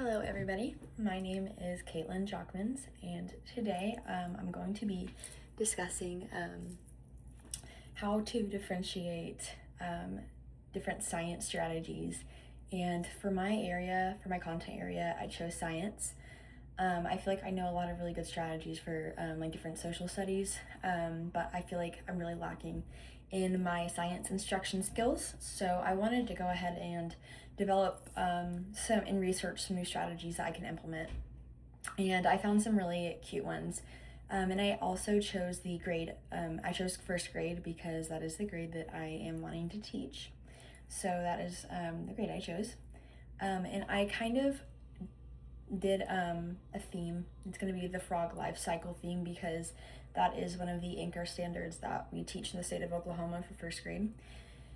Hello everybody, my name is Caitlin Jockmans, and today I'm going to be discussing how to differentiate different science strategies. And for my area, for my content area, I chose science. I feel like I know a lot of really good strategies for like different social studies, but I feel like I'm really lacking in my science instruction skills. So I wanted to go ahead and develop and research some new strategies that I can implement. And I found some really cute ones. And I also chose the grade, I chose first grade because that is the grade that I am wanting to teach. So that is the grade I chose. And I kind of did a theme. It's going to be the frog life cycle theme because that is one of the anchor standards that we teach in the state of Oklahoma for first grade.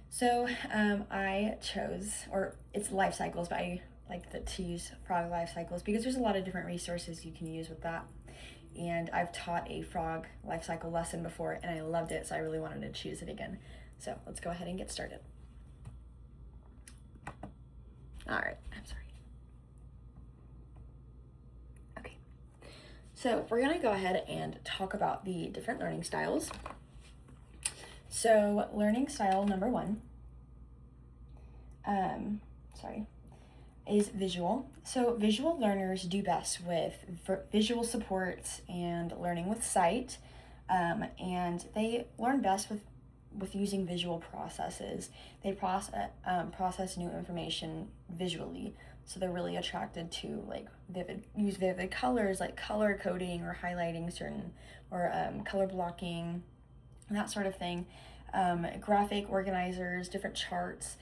So I chose, or it's life cycles, but I like to use frog life cycles because there's a lot of different resources you can use with that. And I've taught a frog life cycle lesson before and I loved it, so I really wanted to choose it again. So let's go ahead and get started. All right, I'm sorry. Okay, so we're gonna go ahead and talk about the different learning styles. So learning style number one, is visual. So visual learners do best with visual supports and learning with sight, and they learn best with using visual processes. They process new information visually, so they're really attracted to like vivid colors, like color coding or highlighting certain, or color blocking, that sort of thing. Graphic organizers, different charts,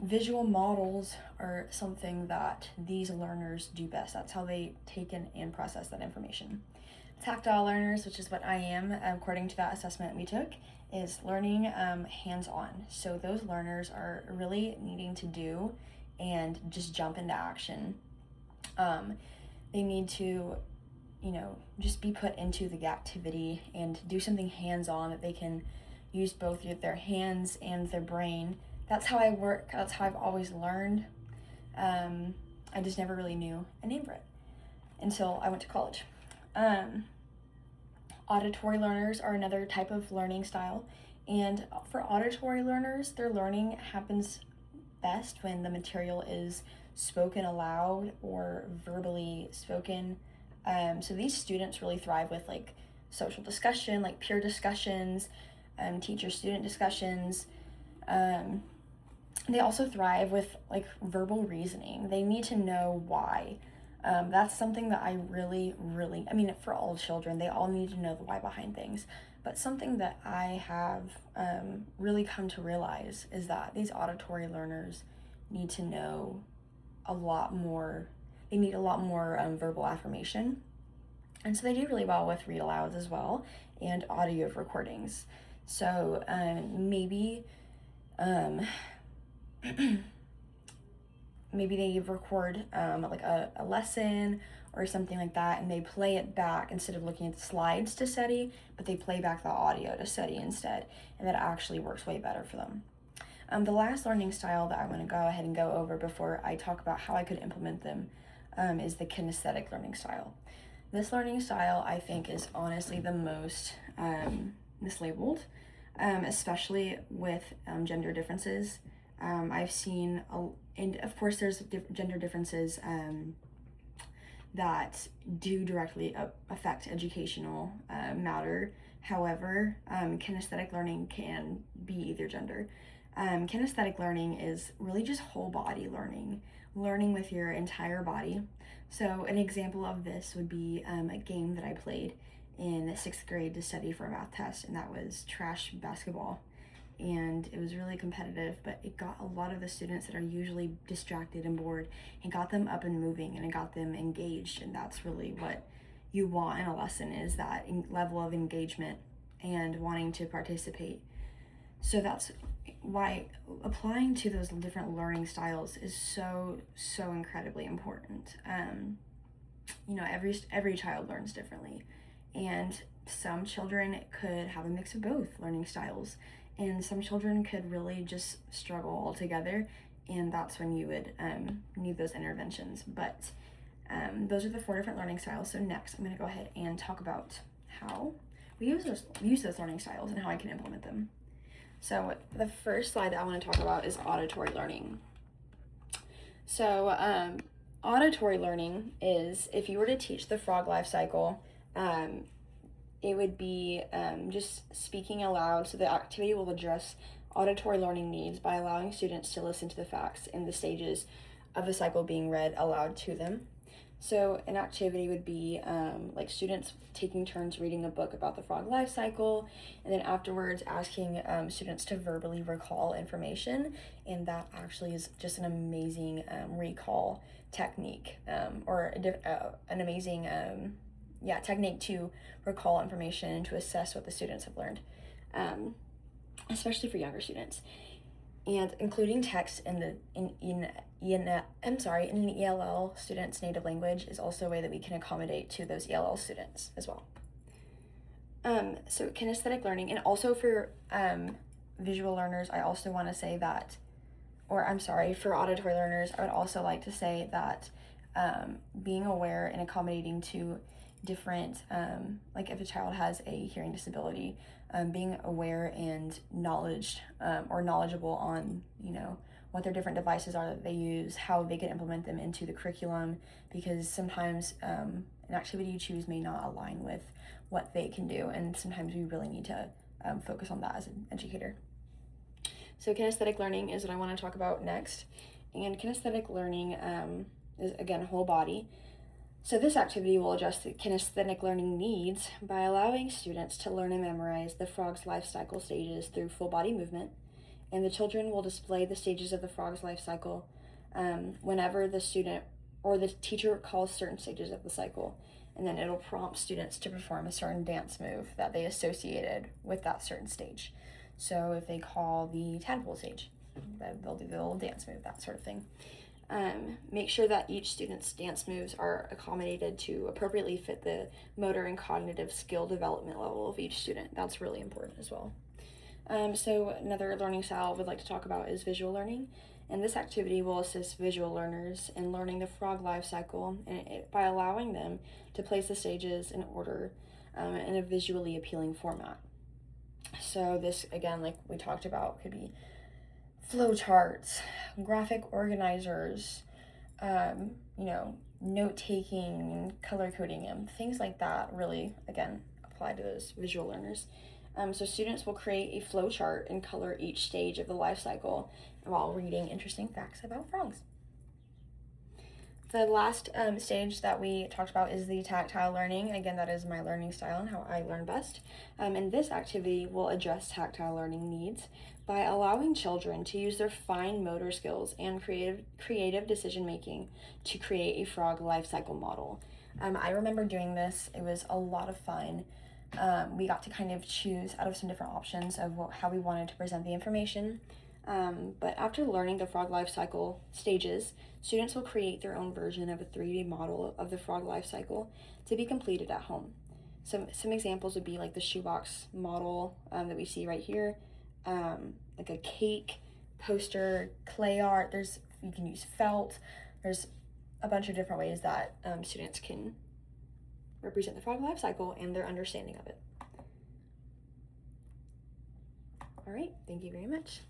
visual models are something that these learners do best. That's how they take in and process that information. Tactile learners, which is what I am, according to that assessment we took, is learning hands-on. So those learners are really needing to do and just jump into action. They need to, just be put into the activity and do something hands-on that they can use both their hands and their brain. That's how I work. That's how I've always learned. I just never really knew a name for it until I went to college. Auditory learners are another type of learning style. And for auditory learners, their learning happens best when the material is spoken aloud or verbally spoken. So these students really thrive with like social discussion, like peer discussions, teacher-student discussions. They also thrive with like verbal reasoning. They need to know why. That's something that I really, for all children, they all need to know the why behind things. But something that I have really come to realize is that these auditory learners need to know a lot more. They need a lot more verbal affirmation. And so they do really well with read alouds as well and audio recordings. So maybe maybe they record like a lesson or something like that, and they play it back instead of looking at the slides to study, but they play back the audio to study instead, and that actually works way better for them. The last learning style that I want to go ahead and go over before I talk about how I could implement them is the kinesthetic learning style. This learning style, I think, is honestly the most mislabeled, especially with gender differences. I've seen, and of course there's gender differences that do directly affect educational matter. However, kinesthetic learning can be either gender. Kinesthetic learning is really just whole body learning with your entire body. So an example of this would be a game that I played in the 6th grade to study for a math test, and that was trash basketball. And it was really competitive, but it got a lot of the students that are usually distracted and bored and got them up and moving, and it got them engaged. And that's really what you want in a lesson, is that level of engagement and wanting to participate. So that's why applying to those different learning styles is so incredibly important. Every child learns differently, and some children could have a mix of both learning styles, and some children could really just struggle altogether and that's when you would need those interventions. But those are the 4 different learning styles. So next, I'm going to go ahead and talk about how we use those learning styles and how I can implement them. So the first slide that I want to talk about is auditory learning. So auditory learning is, if you were to teach the frog life cycle, it would be just speaking aloud. So the activity will address auditory learning needs by allowing students to listen to the facts in the stages of the cycle being read aloud to them. So an activity would be like students taking turns reading a book about the frog life cycle, and then afterwards asking students to verbally recall information, and that actually is just an amazing recall technique, or an amazing technique to recall information and to assess what the students have learned, especially for younger students. And including text in an ELL student's native language is also a way that we can accommodate to those ELL students as well. So kinesthetic learning, and also for visual learners, I also want to say that, for auditory learners, I would also like to say that being aware and accommodating to different, like if a child has a hearing disability, being aware and knowledgeable on, what their different devices are that they use, how they can implement them into the curriculum, because sometimes an activity you choose may not align with what they can do, and sometimes we really need to focus on that as an educator. So kinesthetic learning is what I want to talk about next, and kinesthetic learning is, again, whole body. So this activity will address the kinesthetic learning needs by allowing students to learn and memorize the frog's life cycle stages through full body movement, and the children will display the stages of the frog's life cycle whenever the student or the teacher calls certain stages of the cycle, and then it'll prompt students to perform a certain dance move that they associated with that certain stage. So if they call the tadpole stage, they'll do the little dance move, that sort of thing. Make sure that each student's dance moves are accommodated to appropriately fit the motor and cognitive skill development level of each student. That's really important as well. So another learning style I would like to talk about is visual learning, and this activity will assist visual learners in learning the frog life cycle by allowing them to place the stages in order in a visually appealing format. So this, again, like we talked about, could be flowcharts, graphic organizers, note-taking, color coding, things like that really, again, apply to those visual learners. So students will create a flowchart and color each stage of the life cycle while reading interesting facts about frogs. The last stage that we talked about is the tactile learning. Again, that is my learning style and how I learn best. And this activity will address tactile learning needs by allowing children to use their fine motor skills and creative decision making to create a frog life cycle model. I remember doing this. It was a lot of fun. We got to kind of choose out of some different options of how we wanted to present the information. But after learning the frog life cycle stages, students will create their own version of a 3D model of the frog life cycle to be completed at home. Some examples would be like the shoebox model that we see right here, like a cake, poster, clay art. You can use felt. There's a bunch of different ways that students can represent the frog life cycle and their understanding of it. All right, thank you very much.